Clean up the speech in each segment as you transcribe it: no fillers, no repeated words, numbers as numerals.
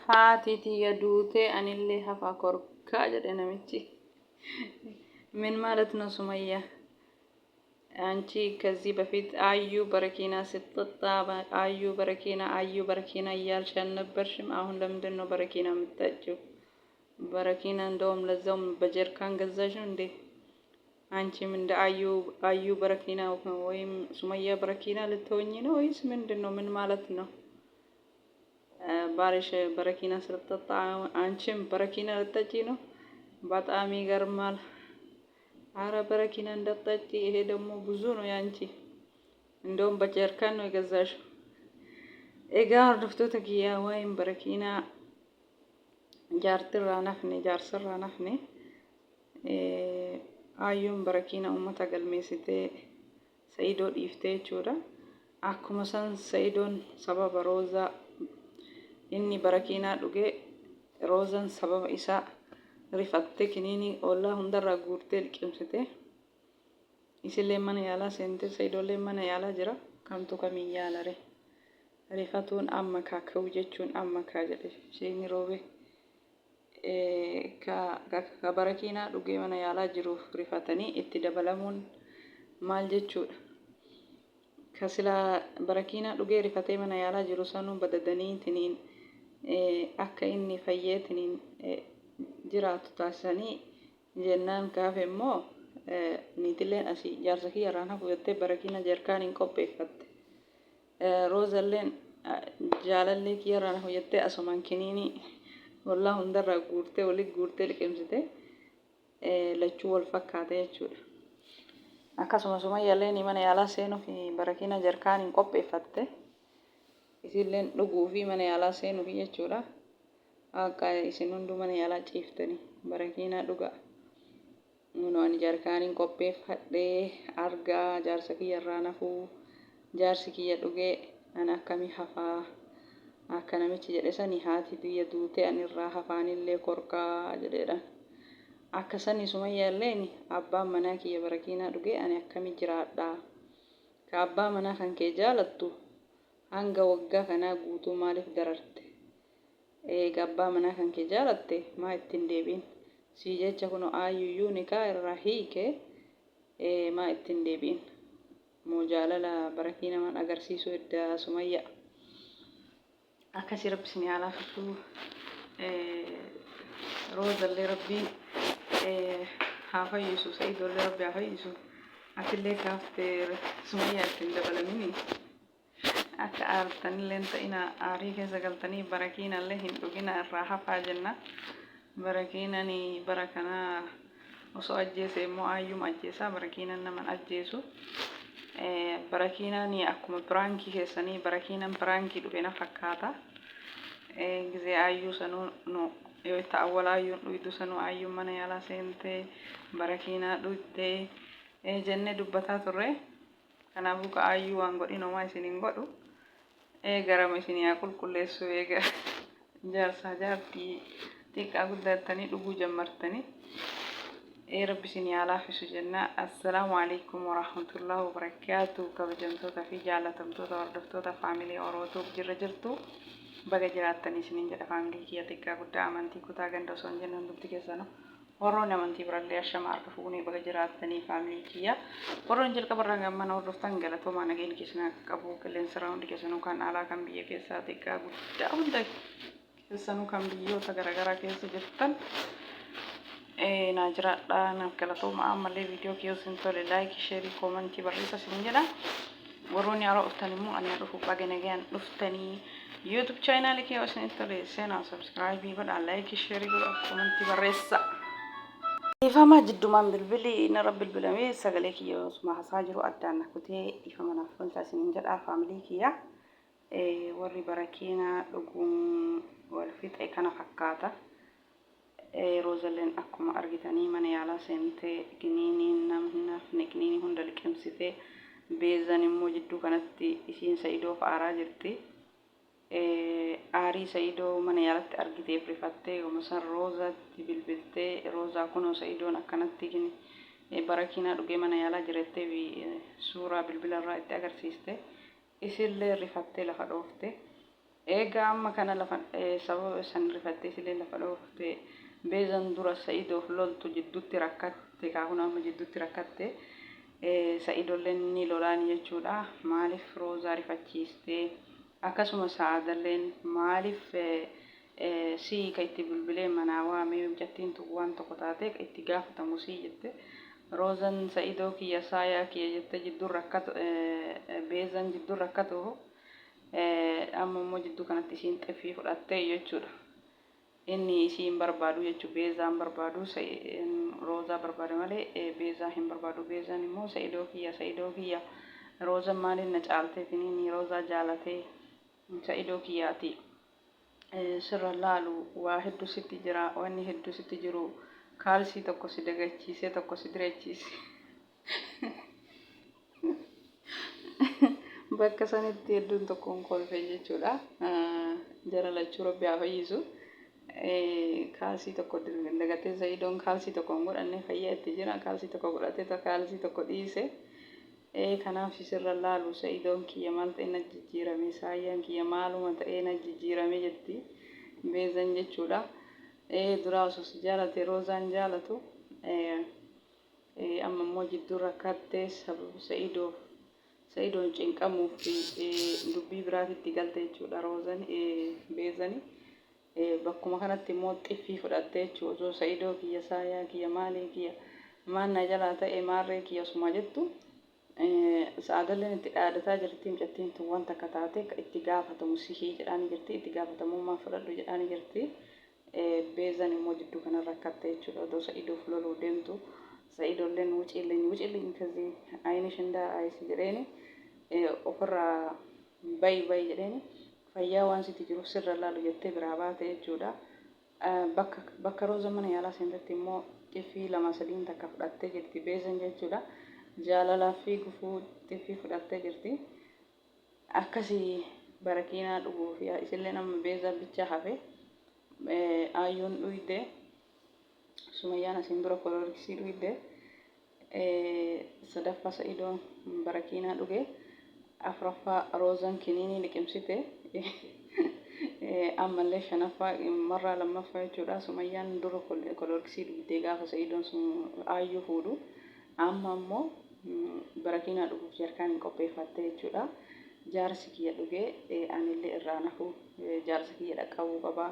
Haati tiyya duutee anillee hafaa korkaa jedhe namichi. ምን ማለት ነው ሱመያ? አንቺ ከዚህ በፊት አዩ በረኪና ስትጠጣ አዩ በረኪና እያልሽ አልነበርሽም? አሁን ለምንድን ነው በረኪና የምትጠጪው? በረኪና እንደውም ለዛውም በጀርካን ገዛሽው እንዴ? አንቺም እንደ አዩ በረኪና ወይም ሱመያ በረኪና ልትሆኚ ነው ወይስ ምንድን ነው? ምን ማለት ነው? ባልሽ በረኪና ስለጠጣ አንቺም በረኪና ልትጠጪ ነው? በጣም ይገርማል። አረ በረኪና እንዳትጠጪ፣ ይሄ ደግሞ ብዙ ነው ያንቺ። እንደውም በጀርካን ነው የገዛሽው። ኤጋ hordoftoota kiyyaa waa'een barakiinaa jaartirraa nafne jaarsirraa nafne aayyoon barakiina uummata galmeessitee Sa'iidoo dhiiftee jechuudha. Akkuma san Sa'iidoon sababa roozaa inni barakiinaa dhugee roozaan sababa isaa rifattee kiniinii ollaa hundarraa guurtee liqimsite. Isillee mana yaalaa seentee Sa'iidoollee mana yaalaa jira. Kamtu kamiin yaalare. Rifatuun amma kaaka'u jechuun amma kaa jedhe sheekni roobe. Ka barakiinaa dhugee mana yaalaa jiruuf rifatanii itti dabalamuun maal jechuudha. Ka silaa barakiinaa dhugee rifatee mana yaalaa jiru sanuu badadanii tiniin akka inni fayyeetiniin jiraatu taasisanii jennaan gaafa immoo niitilleen asii jaarsa kiyya irraan hafu jettee barakiina jerkaaniin qopheeffatte. Roozalleen jaalallee kiyya irraan hafu jettee asumaan kiniinii wallaa hundarraa guurtee walitti guurtee liqimsite lachuu wal fakkaata jechuudha. Akkasuma Sumayyaalleen mana yaalaa seenuuf barakiina jerkaaniin qopheeffatte. Isilleen dhuguu fi mana yaalaa seenuuf jechuudha. Akka isin hunduu mana yaalaa ciiftanii barakiinaa dhugaa. Nuuni jerkaaniin qopheeffadhee argaa jaarsa kiyya irraan hafuu jaarsi kiyya dhugee an akkamii hafaa akka namichi jedhe sanii haati tiyya duutee anirraa hafaanillee korkaa jedheedhaan. Akka sanii Sumayyaalleen abbaan manaa kiyya barakiinaa dhugee ani akkamii jiraadhaa? Ka abbaa manaa kan kee jaalattu hanga waggaa kanaa guutuu maaliif dararte? Eega abbaa manaa kan kee jaalatte maa ittiin deebiin? Sii jecha kun aayyuyyuu nikaa irraa hiike maa ittiin deebiin? Moo jaalala barakiina man agarsiisuu edda Sumayyaa. Akkasii rabbi isin yaalaa fituu roozallee rabbiin haa fayyisu Sa'iidoollee rabbi haa fayyisu. Atillee kaaftee Sumayyaa ittiin dabalamini. Akka aartanillee ta'ina aarii keessa galtanii barakiinallee hin dhugina irraa hafaa jenna. Barakiinani bara kanaa osoo ajjeese immoo aayyuma ajjeesaa barakiinan naman ajjeesu. Barakiinani akkuma biraankii keessanii barakiinan biraankii dhufe na fakkaata. Gizee aayyuu sanuu nu yoo itti awwala aayyuun dhuydu sanuu aayyuun mana yaalaa seentee barakiinaa dhuytee jennee dubbataa turre. Kanaafuu ka aayyuu waan godhin homaa isiniin godhu. Garama isinii haa qulqulleessu eega jaarsaa jaartii xiqqaa guddattanii dhuguu jammartanii. Rabbi isin haa laafisu jenna. Assalaamu alaykum warahmatullahi wabarakaatuh. Kabajamtoota fi jaalatamtoota hordoftoota faamilii Orootuuf jirra jirtu. Baga jiraattanii isiniin jedha faamilii kiyya xiqqaa guddaa amantii kutaa ganda osoo hin jenne hundumti keessanuu. Warroon amantii birallee ashamaa arga fuunee baga jiraattanii faamilii kiyya. Warroon jalqabarraa gammana hordoftan galatoomaa nageen keessan qabu qilleensarraa hundi keessanuu kan alaa kan biyya keessaa xiqqaa guddaa hunda keessanuu kan biyyoota garaagaraa keessa jirtan. Naa jiraadhaa naaf galatoomaa ammallee viidiyoo kiyya isin tole laayikii sheerii koomentii barreessaa isin jedha. Warroonni yeroo dhuftan immoo ani dhufu baga nagaan dhuftanii. YouTube channel kiyya isin tole seenaa subscribe godhaa laayikii sheerii godhaa koomentii barreessaa. Ifama jiddumaan bilbilii narra bilbilamee sagalee kiyya osuma hasaa jiru addaan nakutee ifama naaf tolchaa isin jedha faamilii kiyya. Warri barakiinaa dhuguun wal fixe kana fakkaata. Roozalleen akkuma argitanii mana yaalaa seentee kiniiniin namni kiniinii hunda liqimsitee beezan immoo jidduu kanatti isiin Sa'iidoof aaraa jirti. Aarii Sa'iidoo mana yaalatti argiteef rifattee yommuu roozaatti bilbiltee roozaa kunoo Sa'iidoon akkanatti barakiinaa dhugee mana yaalaa jirettee suuraa bilbilarraa itti agarsiiste. Isillee rifattee lafa dhoofte. eega amma kana lafa sababa san rifattee silee lafa dhoofte beezan dura Sa'idoof loltu jidduutti rakkatte kaahuna amma jidduutti rakkatte Sa'idolleen ni lolaan jechuudha maaliif roozaa rifachiistee akkasuma Sa'adalleen maaliif si ka itti bilbilee manaa waamee jattiin waan tokko taatee itti gaafatamu si jette roozan Sa'idoo kiyya saayaa kiyya jette jidduu rakkatu beezan jidduu rakkatu amma immoo jidduu kanatti isiin xeffii fudhattee jechuudha. Inni isiin barbaadu jechuudha beezaan barbaadu roozaa barbaada malee beezaa hin barbaadu beezaan immoo Sa'idoo kiyya roozan maaliin na caalteetiniin roozaa jaalatee Sa'idoo kiyyaati. Sirra laalu waa hedduu sitti jira wanni hedduu sitti jiru kaalsii tokko si dagachiisee tokko si direchiise. Bakka sanitti hedduun tokkoon kolfee jechuudha. Jara lachuu Rabbi haa fayyisu. Kaalsii tokko dagatee Sa'idoon kaalsii tokko godhanne fayyaa itti jira kaalsii tokko godhatee kaalsii tokko dhiise. Kanaaf sirra laalu Sa'idoon kiyya maal ta'e na jijjiirame saayyaan kiyya maaluma ta'e na jijjiirame jetti beezan jechuudha. Duraa osoo si jaalate roozaan jaalatu amma immoo jidduu rakkattee sababa Sa'idoon cinqamuuf dubbii biraatitti galte jechuudha roozan beezani. Bakkuma kanatti immoo xiffii fudhattee jechuudha osoo Sa'idoo kiyya saayaa kiyya maalii kiyya maan na jalaa ta'e maarree kiyya osuma jettu Sa'adalleen itti dhaadataa jirti mucattiin tun wanta akka taate itti gaafatamu sihii jedhaanii jirti itti gaafatamummaa fudhadhu jedhaanii jirti. Beezan immoo jidduu kana rakkatte jechuudha osoo Sa'idoof loluu deemtu Sa'idolleen wucilleen kazii ayinish እንዳአይስ jedheeni ofirraa bayi jedheeni fayyaa waan sitti jiru sirra laalu jettee biraa baate jechuudha. Bakka rooza mana yaalaa seentetti immoo xiffii 2-3 takka fudhattee jirti beezan jechuudha. Jaalalaa fi gufuu xiffii fudhattee jirti. Akkasii barakiinaa dhuguu fi isillee nama beezaa bichaa hafe ayyuun dhuyde Sumayyaan asiin dura koloriksii dhuyde sadaffaa Sa'idoon barakiinaa dhuge afraffaa roozan kiniinii liqimsite ammallee shanaffaa marraa lammaffaa jechuudha. Sumayyaan dura koloriksii dhuyde gaafa Sa'idoon sun ayyuu fuudhu amma immoo barakiinaa dhuguuf jarkaan qopheeffatte jechuudha. Jaarsi kiyya dhugee anillee irraa nafu jaarsi kiyya dhaqqabuu qabaa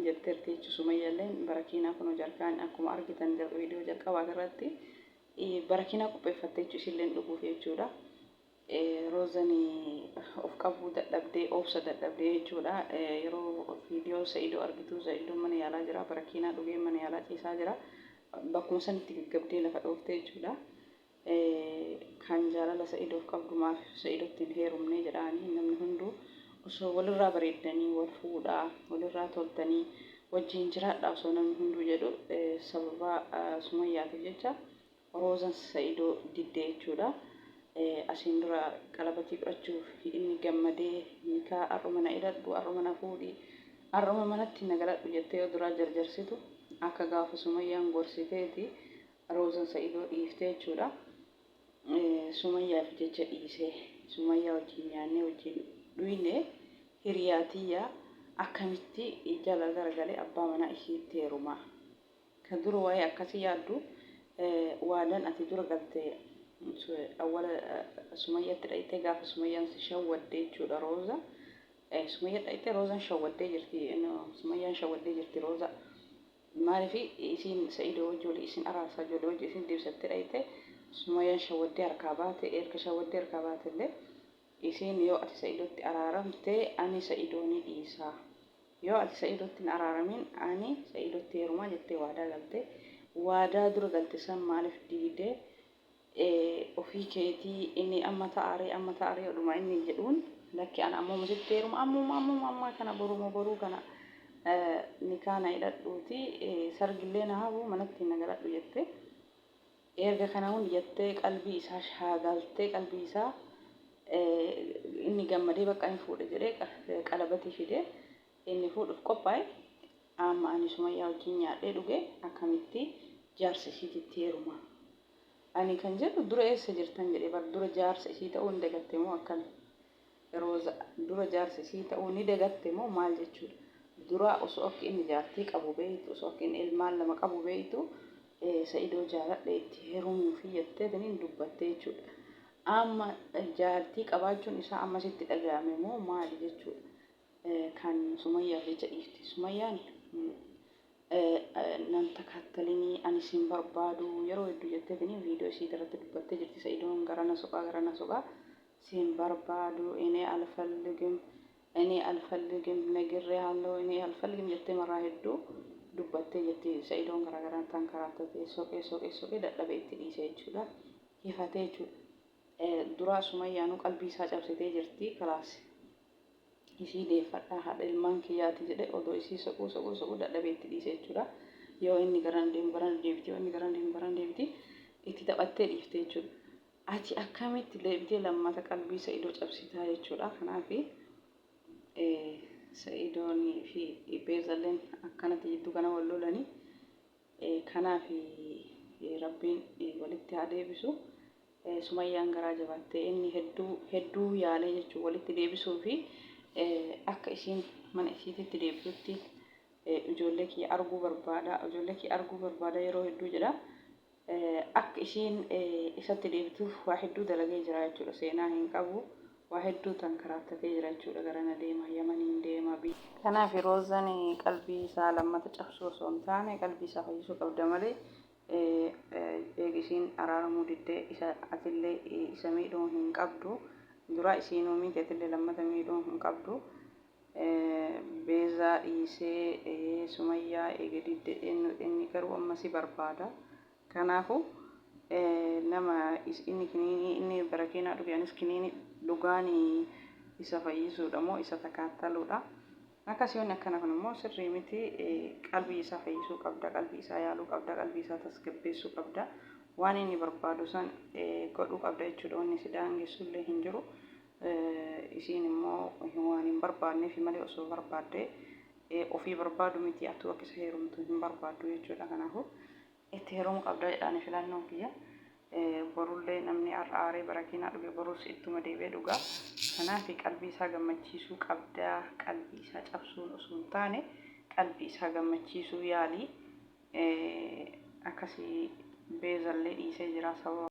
jetteerti jechuudha. Sumayyaalleen barakiinaa kun jarkaan akkuma argitan viidiyoo jalqabaa irratti barakiinaa qopheeffatte jechuudha isilleen dhuguuf jechuudha. Roozanii of qabuu dadhabdee obsa dadhabdee jechuudha. Yeroo viidiyoo Sa'idoo argitu Sa'idoon mana yaalaa jira barakiinaa dhugee mana yaalaa ciisaa jira. Bakkuma sanitti gaggabdee lafa dhooftee jechuudha. Kan jaalala Sa'idoof qabdumaaf Sa'idootti hin heerumne jedhanii namni hunduu osoo walirraa bareeddanii wal fuudhaa walirraa toltanii wajjin jiraadhaa osoo namni hunduu jedhu sababa Sumayyaatiif jecha roozan Sa'idoo diddee jechuudha. Asiin dura qalabatii fudhachuuf inni gammadee nikaa har'uma na hidhadhu har'uma na fuudhi har'uma manatti na galadhu jettee yoo duraa jarjarsitu akka gaafa Sumayyaan gorsiteeti roozan Sa'idoo dhiiftee jechuudha. Sumayyaaf jecha dhiisee Sumayyaa wajjin nyaannee wajjin dhuyne hiriyaatiyyaa akkamitti jala garagalee abbaa manaa ishiitti heerumaa. Kan dura waa'ee akkasii yaaddu waadaan ati dura galtee awwala Sumayyaatti dhayitee gaafa Sumayyaan si shawwaddee jechuudha rooza. Sumayyaa dhayitee roozan shawwaddee jirti Sumayyaan shawwaddee jirti rooza. Maaliif isiin Sa'idoo wajjin isin araarsaa ijoollee wajjin isin deebsattee dhayitee Sumayyaan shawwaddee harkaa baate erga shawwaddee harkaa baate illee isiin yoo ati Sa'idootti araaramtee ani Sa'idoo ni dhiisaa. Yoo ati Sa'idootti hin araaramin ani Sa'idootti heerumaa jettee waadaa galte. Waadaa dura galte san maaliif diidee ofii keetii inni amma ta'aree oduma inni jedhuun lakki ana ammoo musitti heeruma amma kana boruu kana nikaana hidhadhuuti sargillee na hafu manatti na galadhu jettee. Erga kana hundi jettee qalbii isaa shaagaltee qalbii isaa inni gammadee bakka inni fuudhe jedhee qalabatii fidee inni fuudhuuf qophaa'e amma ani Sumayyaa wajjin nyaadhee dhuge akkamitti jaarsa isiitti heeruma. Ani kan jedhu dura eessa jirtan jedhee bar dura jaarsa isii ta'uu hin dagatte moo akkami. rooza dura jaarsi sii ta'uu ni dagatte moo maal jechuudha. Dura osoo akka inni jaartii qabu beektu osoo akka inni ilmaan lama qabu beektu Sa'idoo jaaladha itti heerumuufi jettee taniin dubbattee jechuudha. Amma jaartii qabaachuun isaa ammasitti dhaga'ame moo maali jechuudha. Kan Sumayyaa jecha dhiifte. Sumayyaan nan takattalini ani sin barbaadu yeroo hedduu jettee taniin viidiyoo isii irratti dubbattee jirti. Sa'idoon garana soqaa sin barbaadu እኔ አልፈልግም ነግሬሃለሁ እኔ አልፈልግም jettee maraa hedduu dubbattee jetti. Sa'idoon garaagaraan tankaraattee soqee dadhabee itti dhiise jechuudha. Hifatee jechuudha. Duraa Sumayyaanuu qalbii isaa cabsitee jirti kalaas. Isii deeffadhaa haadha ilmaan kiyyaati jedhee odoo isii soquu dadhabee itti dhiise jechuudha. Yoo inni garaan deemu garaan deebiti yoo inni garaan deemu garaan deebiti itti taphattee dhiifte jechuudha. Ati akkamitti deebitee lammata qalbii Sa'idoo cabsitaa jechuudha. Kanaafi Sa'idoonii fi Beezalleen akkanatti jidduu kana wal lolanii kanaafi Rabbiin walitti haa deebisu. Sumayyaan garaa jabaattee inni hedduu yaalee jechuun walitti deebisuu fi akka isiin mana isiitti deebitutti ijoollee kiyya arguu barbaada yeroo hedduu jedha. Akka isiin isatti deebituuf waa hedduu dalagee jira jechuudha. Seenaa hin qabu. Waa hedduu tankaraatatee jira jechuudha. Garana deema Yamaniin deema biyya. Kanaaf Roozan qalbii isaa lammata cabsuu osoo hin taane qalbii isaa fayyisuu qabda malee eegisiin araaramuu diddee isa atillee isa miidhuu hin qabdu. Dura isiinuu miti atillee lammata miidhuu hin qabdu. Beezaa dhiisee Sumayyaa eege diddee inni garuu ammasii barbaada. Kanaafuu nama inni barakeena dhufe anis kiniini dhugaanii isa fayyisuudha moo isa takaattaluudha. Akkasiin akkana kun immoo sirrii miti. Qalbii isaa fayyisuu qabda, qalbii isaa yaaluu qabda, qalbii isaa tasgabbeessuu qabda. Waan inni barbaadu san godhuu qabda jechuudha. Wanni si daangessullee hin jiru. Isiin immoo waan hin barbaanneef malee osoo barbaadde ofii barbaadu miti atuu akka isa heerumtu hin barbaaddu jechuudha. Kanaafuu itti heerumuu qabda jedhaan filannoon kiyya. Borullee namni aaree barakeena dhuge borus ittuma deebi'ee dhugaa. Kanaaf qalbii isaa gammachiisuu qabda. Qalbii isaa cabsuun osoo hin taane qalbii isaa gammachiisuu yaalii akkasii Beezallee dhiisee jira sababa